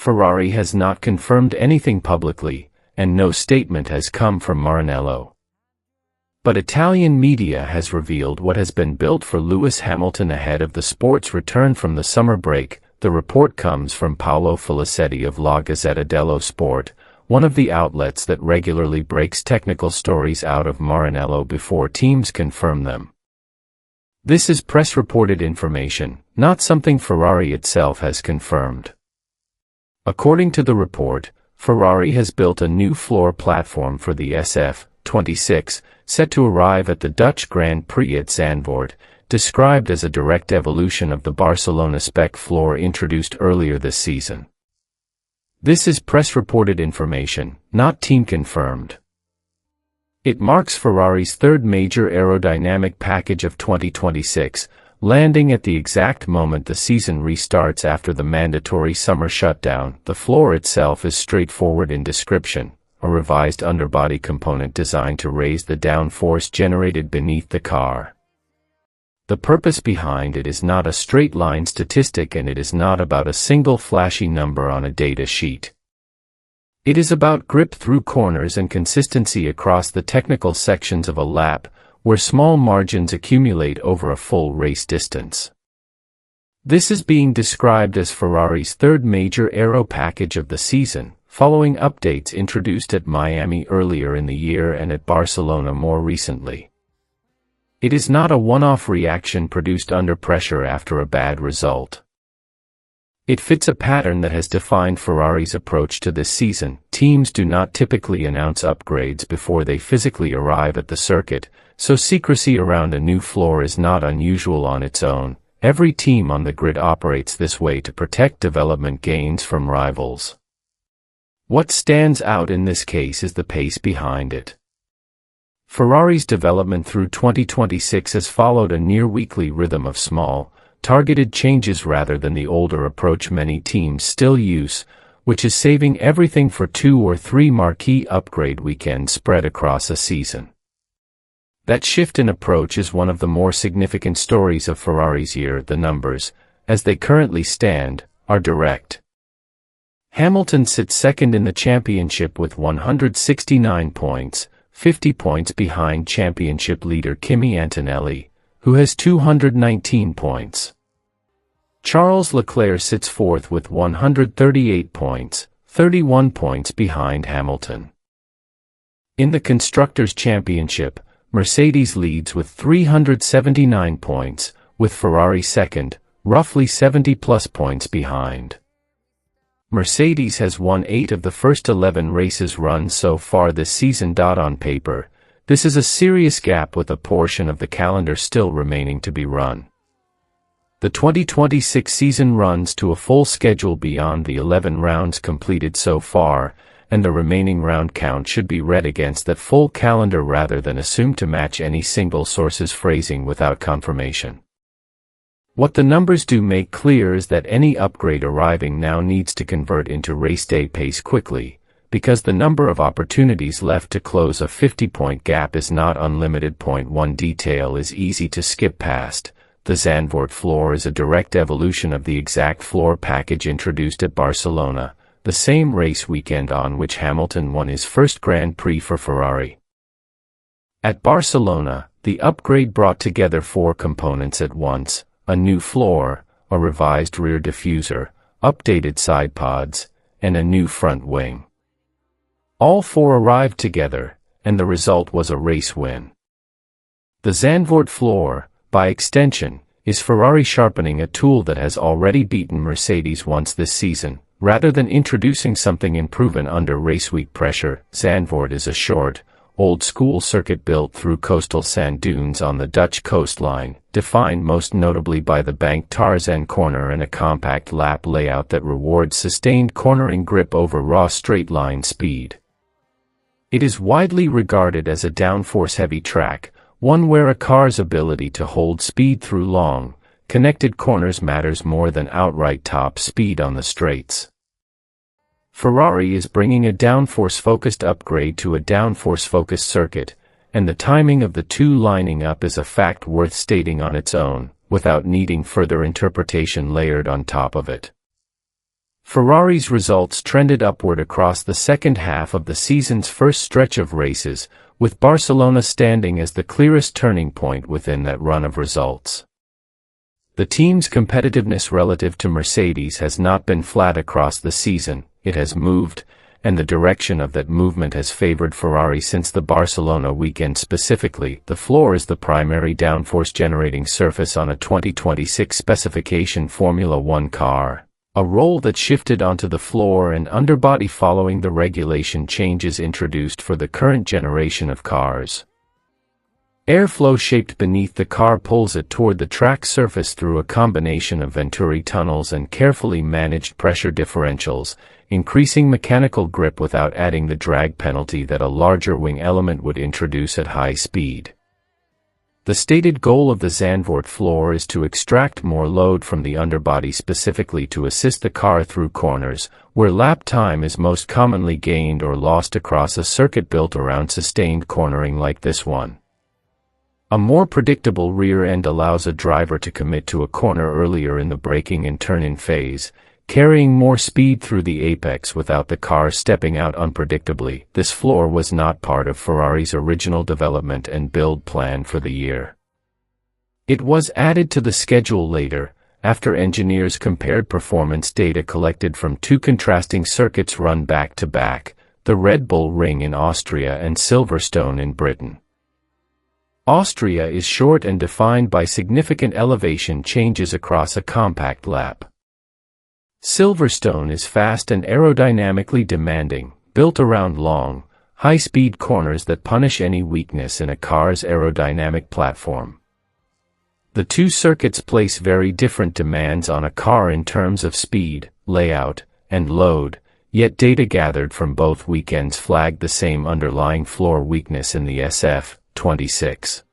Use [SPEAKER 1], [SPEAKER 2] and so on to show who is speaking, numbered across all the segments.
[SPEAKER 1] Ferrari has not confirmed anything publicly, and no statement has come from Maranello. But Italian media has revealed what has been built for Lewis Hamilton ahead of the sport's return from the summer break. The report comes from Paolo Felicetti of La Gazzetta dello Sport, one of the outlets that regularly breaks technical stories out of Maranello before teams confirm them. This is press-reported information, not something Ferrari itself has confirmed. According to the report, Ferrari has built a new floor platform for the SF26, set to arrive at the Dutch Grand Prix at Zandvoort, described as a direct evolution of the Barcelona spec floor introduced earlier this season. This is press-reported information, not team-confirmed. It marks Ferrari's third major aerodynamic package of 2026, landing at the exact moment the season restarts after the mandatory summer shutdown. The floor itself is straightforward in description, a revised underbody component designed to raise the downforce generated beneath the car. The purpose behind it is not a straight-line statistic, and it is not about a single flashy number on a data sheet. It is about grip through corners and consistency across the technical sections of a lap, where small margins accumulate over a full race distance. This is being described as Ferrari's third major aero package of the season, following updates introduced at Miami earlier in the year and at Barcelona more recently. It is not a one-off reaction produced under pressure after a bad result. It fits a pattern that has defined Ferrari's approach to this season. Teams do not typically announce upgrades before they physically arrive at the circuit, so secrecy around a new floor is not unusual on its own. Every team on the grid operates this way to protect development gains from rivals. What stands out in this case is the pace behind it. Ferrari's development through 2026 has followed a near-weekly rhythm of small, targeted changes rather than the older approach many teams still use, which is saving everything for 2 or 3 marquee upgrade weekends spread across a season. That shift in approach is one of the more significant stories of Ferrari's year. The numbers, as they currently stand, are direct. Hamilton sits second in the championship with 169 points, 50 points behind championship leader Kimi Antonelli, who has 219 points. Charles Leclerc sits fourth with 138 points, 31 points behind Hamilton. In the Constructors' Championship, Mercedes leads with 379 points, with Ferrari second, roughly 70-plus points behind. Mercedes has won 8 of the first 11 races run so far this season. On paper, this is a serious gap with a portion of the calendar still remaining to be run. The 2026 season runs to a full schedule beyond the 11 rounds completed so far, and the remaining round count should be read against that full calendar rather than assumed to match any single source's phrasing without confirmation. What the numbers do make clear is that any upgrade arriving now needs to convert into race day pace quickly, because the number of opportunities left to close a 50-point gap is not unlimited. One detail is easy to skip past. The Zandvoort floor is a direct evolution of the exact floor package introduced at Barcelona, the same race weekend on which Hamilton won his first Grand Prix for Ferrari. At Barcelona, the upgrade brought together 4 components at once: a new floor, a revised rear diffuser, updated side pods, and a new front wing. All 4 arrived together, and the result was a race win. The Zandvoort floor, by extension, is Ferrari sharpening a tool that has already beaten Mercedes once this season. Rather than introducing something unproven under race week pressure, Zandvoort is a short, old-school circuit built through coastal sand dunes on the Dutch coastline, defined most notably by the banked Tarzan corner and a compact lap layout that rewards sustained cornering grip over raw straight-line speed. It is widely regarded as a downforce-heavy track, one where a car's ability to hold speed through long, connected corners matters more than outright top speed on the straights. Ferrari is bringing a downforce-focused upgrade to a downforce-focused circuit, and the timing of the two lining up is a fact worth stating on its own, without needing further interpretation layered on top of it. Ferrari's results trended upward across the second half of the season's first stretch of races, with Barcelona standing as the clearest turning point within that run of results. The team's competitiveness relative to Mercedes has not been flat across the season, it has moved, and the direction of that movement has favored Ferrari since the Barcelona weekend. Specifically, the floor is the primary downforce-generating surface on a 2026 specification Formula One car, a role that shifted onto the floor and underbody following the regulation changes introduced for the current generation of cars. Airflow shaped beneath the car pulls it toward the track surface through a combination of Venturi tunnels and carefully managed pressure differentials, increasing mechanical grip without adding the drag penalty that a larger wing element would introduce at high speed. The stated goal of the Zandvoort floor is to extract more load from the underbody, specifically to assist the car through corners, where lap time is most commonly gained or lost across a circuit built around sustained cornering like this one. A more predictable rear end allows a driver to commit to a corner earlier in the braking and turn-in phase, carrying more speed through the apex without the car stepping out unpredictably. This floor was not part of Ferrari's original development and build plan for the year. It was added to the schedule later, after engineers compared performance data collected from two contrasting circuits run back-to-back, the Red Bull Ring in Austria and Silverstone in Britain. Austria is short and defined by significant elevation changes across a compact lap. Silverstone is fast and aerodynamically demanding, built around long, high-speed corners that punish any weakness in a car's aerodynamic platform. The two circuits place very different demands on a car in terms of speed, layout, and load, yet data gathered from both weekends flagged the same underlying floor weakness in the SF26.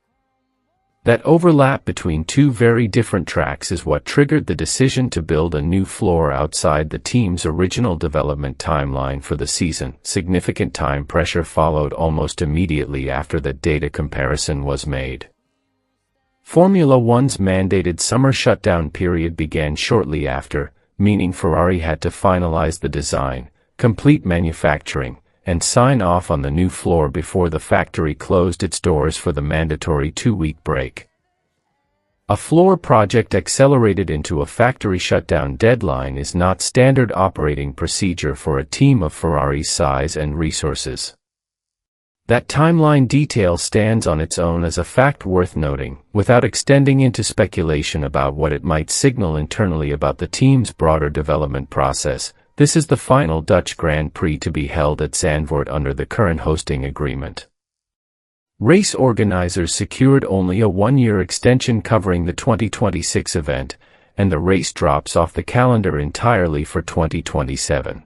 [SPEAKER 1] That overlap between two very different tracks is what triggered the decision to build a new floor outside the team's original development timeline for the season. Significant time pressure followed almost immediately after that data comparison was made. Formula One's mandated summer shutdown period began shortly after, meaning Ferrari had to finalize the design, complete manufacturing, and sign off on the new floor before the factory closed its doors for the mandatory 2-week break. A floor project accelerated into a factory shutdown deadline is not standard operating procedure for a team of Ferrari's size and resources. That timeline detail stands on its own as a fact worth noting, without extending into speculation about what it might signal internally about the team's broader development process. This is the final Dutch Grand Prix to be held at Zandvoort under the current hosting agreement. Race organizers secured only a 1-year extension covering the 2026 event, and the race drops off the calendar entirely for 2027.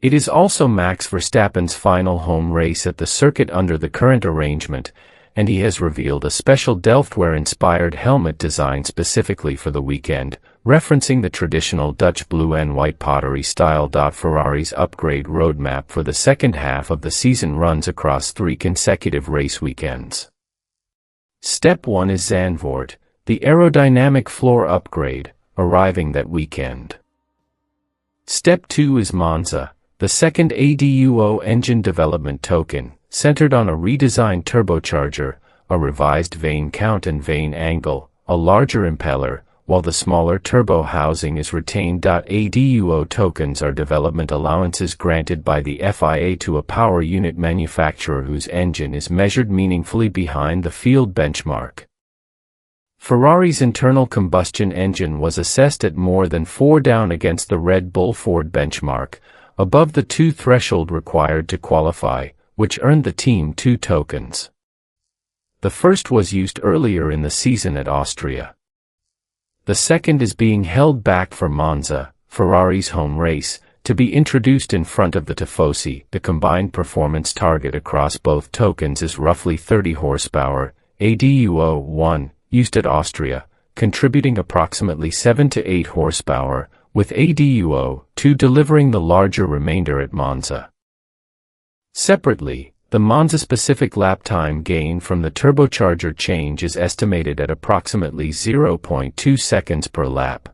[SPEAKER 1] It is also Max Verstappen's final home race at the circuit under the current arrangement, and he has revealed a special Delftware-inspired helmet design specifically for the weekend, referencing the traditional Dutch blue and white pottery style. Ferrari's upgrade roadmap for the second half of the season runs across 3 consecutive race weekends. Step 1 is Zandvoort, the aerodynamic floor upgrade, arriving that weekend. Step 2 is Monza, the second ADUO engine development token, centered on a redesigned turbocharger, a revised vane count and vane angle, a larger impeller, while the smaller turbo housing is retained. ADUO tokens are development allowances granted by the FIA to a power unit manufacturer whose engine is measured meaningfully behind the field benchmark. Ferrari's internal combustion engine was assessed at more than 4 down against the Red Bull Ford benchmark, above the 2 threshold required to qualify, which earned the team 2 tokens. The first was used earlier in the season at Austria. The second is being held back for Monza, Ferrari's home race, to be introduced in front of the Tifosi. The combined performance target across both tokens is roughly 30 horsepower, ADUO 1, used at Austria, contributing approximately 7 to 8 horsepower, with ADUO 2 delivering the larger remainder at Monza. Separately, the Monza-specific lap time gain from the turbocharger change is estimated at approximately 0.2 seconds per lap.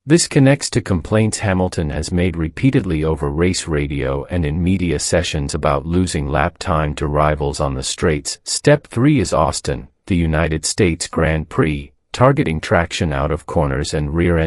[SPEAKER 1] This connects to complaints Hamilton has made repeatedly over race radio and in media sessions about losing lap time to rivals on the straights. Step 3 is Austin, the United States Grand Prix, targeting traction out of corners and rear-end